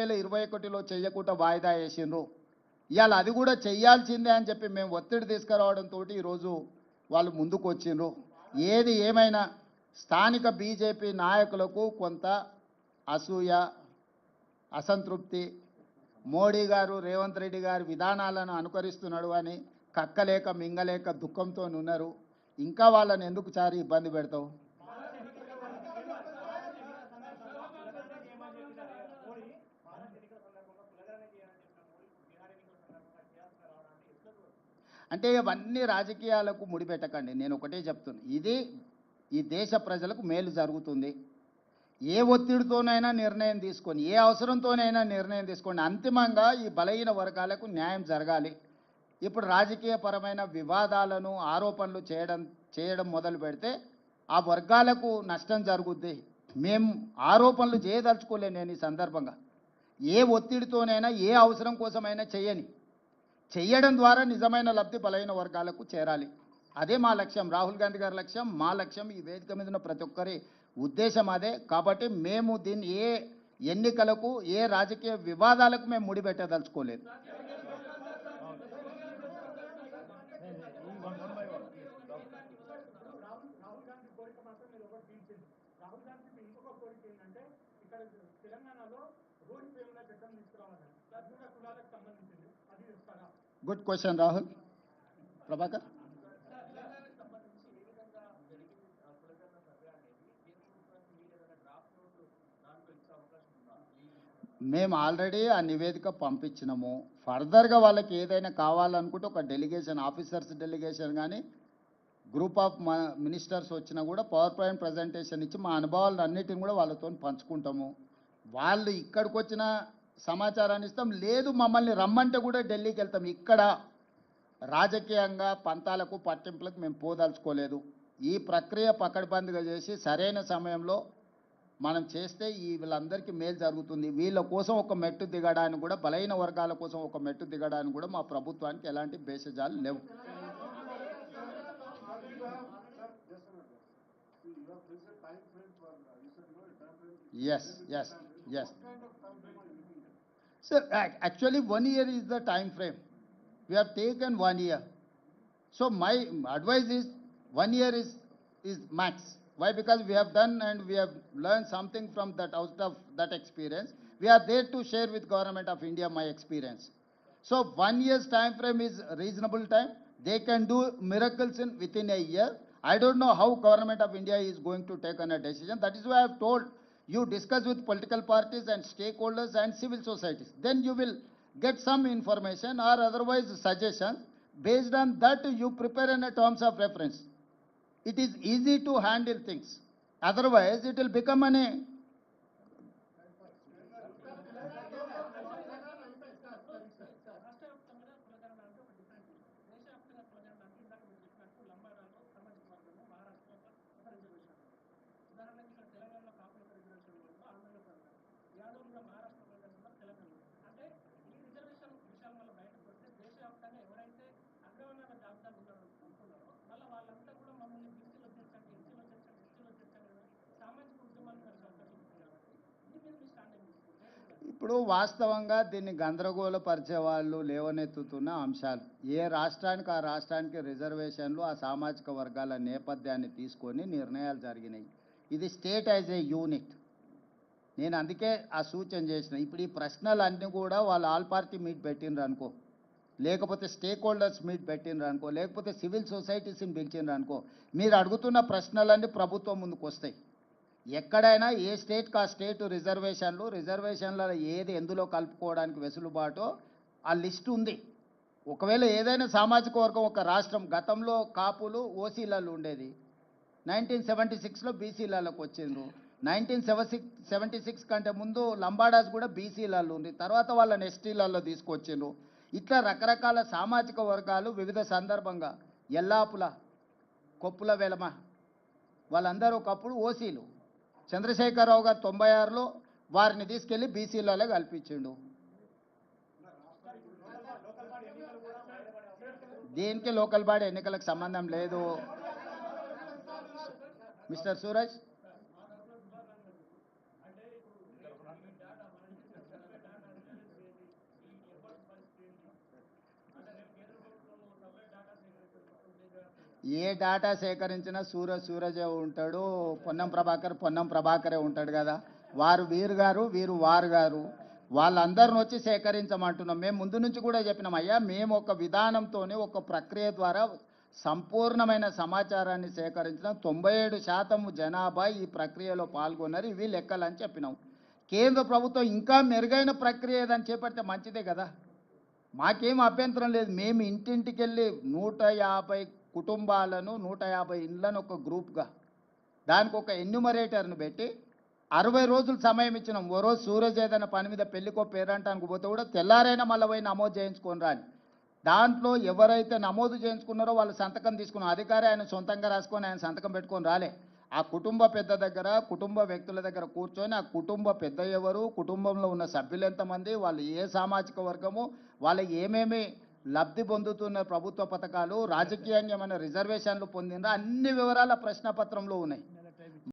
2021లో చేయకుండా వాయిదా వేసిండ్రు. ఇవాళ అది కూడా చెయ్యాల్సిందే అని చెప్పి మేము ఒత్తిడి తీసుకురావడంతో ఈరోజు వాళ్ళు ముందుకు వచ్చిండ్రు. ఏది ఏమైనా స్థానిక బీజేపీ నాయకులకు కొంత అసూయ, అసంతృప్తి, మోడీ గారు రేవంత్ రెడ్డి గారి విధానాలను అనుకరిస్తున్నాడు అని కక్కలేక మింగలేక దుఃఖంతో ఉన్నారు. ఇంకా వాళ్ళని ఎందుకు చారి ఇబ్బంది పెడతావు? అంటే ఇవన్నీ రాజకీయాలకు ముడిపెట్టకండి. నేను ఒకటే చెప్తున్నా, ఇది ఈ దేశ ప్రజలకు మేలు జరుగుతుంది. ఏ ఒత్తిడితోనైనా నిర్ణయం తీసుకొని, ఏ అవసరంతోనైనా నిర్ణయం తీసుకోండి. అంతిమంగా ఈ బలహీన వర్గాలకు న్యాయం జరగాలి. ఇప్పుడు రాజకీయపరమైన వివాదాలను ఆరోపణలు చేయడం మొదలు పెడితే ఆ వర్గాలకు నష్టం జరుగుద్ది. మేము ఆరోపణలు చేయదలుచుకోలే. నేను ఈ సందర్భంగా ఏ ఒత్తిడితోనైనా ఏ అవసరం కోసమైనా చేయడం ద్వారా నిజమైన లబ్ధి బలహీన వర్గాలకు చేరాలి. అదే మా లక్ష్యం, రాహుల్ గాంధీ గారి లక్ష్యం, మా లక్ష్యం, ఈ వేదిక మీద ఉన్న ప్రతి ఒక్కరి ఉద్దేశం అదే. కాబట్టి మేము దీన్ని ఏ ఎన్నికలకు ఏ రాజకీయ వివాదాలకు మేము ముడిపెట్టదలుచుకోలేదు. Good question Rahul. ప్రభాకర్, మేము ఆల్రెడీ ఆ నివేదిక పంపించినాము. ఫర్దర్గా వాళ్ళకి ఏదైనా కావాలనుకుంటే ఒక డెలిగేషన్, ఆఫీసర్స్ డెలిగేషన్ కానీ గ్రూప్ ఆఫ్ మినిస్టర్స్ వచ్చినా కూడా పవర్ పాయింట్ ప్రజెంటేషన్ ఇచ్చి మా అనుభవాలను అన్నిటిని కూడా వాళ్ళతో పంచుకుంటాము. వాళ్ళు ఇక్కడికి వచ్చిన సమాచారాన్ని ఇస్తాం, లేదు మమ్మల్ని రమ్మంటే కూడా ఢిల్లీకి వెళ్తాం. ఇక్కడ రాజకీయంగా పంతాలకు పట్టింపులకు మేము పోదలుచుకోలేదు. ఈ ప్రక్రియ పకడ్బందీగా చేసి సరైన సమయంలో మనం చేస్తే వీళ్ళందరికీ మేలు జరుగుతుంది. వీళ్ళ కోసం ఒక మెట్టు దిగడానికి కూడా, బలహీన వర్గాల కోసం ఒక మెట్టు దిగడానికి కూడా మా ప్రభుత్వానికి ఎలాంటి భేషజాలు లేవు. Yes. So actually 1 year is the time frame. We have taken 1 year. So my advice is 1 year is max. Why? Because we have done and we have learned something from that, out of that experience. We are there to share with Government of India my experience. So 1 year's time frame is reasonable time. They can do miracles within a year. I don't know how Government of India is going to take on a decision. That is why I have told you, discuss with political parties and stakeholders and civil societies. Then you will get some information or otherwise suggestions. Based on that, you prepare in a terms of reference. It is easy to handle things. Otherwise, it will become an ఇప్పుడు వాస్తవంగా దీన్ని గందరగోళపరిచే వాళ్ళు లేవనెత్తుతున్న అంశాలు. ఏ రాష్ట్రానికి ఆ రాష్ట్రానికి రిజర్వేషన్లు, ఆ సామాజిక వర్గాల నేపథ్యాన్ని తీసుకొని నిర్ణయాలు జరిగినాయి. ఇది స్టేట్ యాజ్ ఏ యూనిట్. నేను అందుకే ఆ సూచన చేసిన. ఇప్పుడు ఈ ప్రశ్నలన్నీ కూడా వాళ్ళు ఆల్ పార్టీ మీట్ పెట్టినరు అనుకో, లేకపోతే స్టేక్ హోల్డర్స్ మీట్ పెట్టినరు అనుకో, లేకపోతే సివిల్ సొసైటీస్ని పిలిచినరు అనుకో, మీరు అడుగుతున్న ప్రశ్నలన్నీ ప్రభుత్వం ముందుకు వస్తాయి. ఎక్కడైనా ఏ స్టేట్కి ఆ స్టేట్ రిజర్వేషన్లలో ఏది ఎందులో కలుపుకోవడానికి వెసులుబాటో ఆ లిస్ట్ ఉంది. ఒకవేళ ఏదైనా సామాజిక వర్గం ఒక రాష్ట్రం, గతంలో కాపులు ఓసీలలో ఉండేది, 1976లో బీసీలలోకి వచ్చిండ్రు. 1976 కంటే ముందు లంబాడాస్ కూడా బీసీలలో ఉంది, తర్వాత వాళ్ళని ఎస్టీలలో తీసుకొచ్చిండ్రు. ఇట్లా రకరకాల సామాజిక వర్గాలు వివిధ సందర్భంగా, ఎల్లాపుల, కొప్పుల వెలమ వాళ్ళందరూ ఒకప్పుడు ఓసీలు. చంద్రశేఖరరావు గారు 96లో వారిని తీసుకెళ్లి బీసీలలో కల్పించిండు. దీనికి లోకల్ బాడీ ఎన్నికలకు సంబంధం లేదు. మిస్టర్ సూరజ్, ఏ డాటా సేకరించినా సూరజే ఉంటాడు, పొన్నం ప్రభాకరే ఉంటాడు కదా. వారు వీరు గారు, వీరు వారు గారు, వాళ్ళందరిని వచ్చి సేకరించమంటున్నాం. మేము ముందు నుంచి కూడా చెప్పినాం, అయ్యా మేము ఒక విధానంతోనే ఒక ప్రక్రియ ద్వారా సంపూర్ణమైన సమాచారాన్ని సేకరించడం, 97% జనాభా ఈ ప్రక్రియలో పాల్గొన్నారు, ఇవి లెక్కలని చెప్పినాం. కేంద్ర ప్రభుత్వం ఇంకా మెరుగైన ప్రక్రియ ఏదని చేపడితే మంచిదే కదా. మాకేం అభ్యంతరం లేదు. మేము ఇంటింటికి వెళ్ళి 150 కుటుంబాలను, 150 ఇండ్లను ఒక గ్రూప్గా, దానికి ఒక ఎన్యూమరేటర్ను పెట్టి 60 రోజులు సమయం ఇచ్చినాం. ఓ రోజు సూరజ్ ఏదైనా పని మీద పెళ్ళికో పేరంటానికి పోతే కూడా తెల్లారైనా మళ్ళీ పోయి నమోదు చేయించుకొని రాని. దాంట్లో ఎవరైతే నమోదు చేయించుకున్నారో వాళ్ళు సంతకం తీసుకున్న అధికారి ఆయన సొంతంగా రాసుకొని ఆయన సంతకం పెట్టుకొని రాలే. ఆ కుటుంబ పెద్ద దగ్గర, కుటుంబ వ్యక్తుల దగ్గర కూర్చొని ఆ కుటుంబ పెద్ద ఎవరు, కుటుంబంలో ఉన్న సభ్యులు ఎంతమంది, వాళ్ళు ఏ సామాజిక వర్గము, వాళ్ళకి ఏమేమి లబ్ధి పొందుతున్న ప్రభుత్వ పథకాలు, రాజకీయంగా ఏమైనా రిజర్వేషన్లు పొందినరా, అన్ని వివరాల ప్రశ్నపత్రంలో ఉన్నాయి.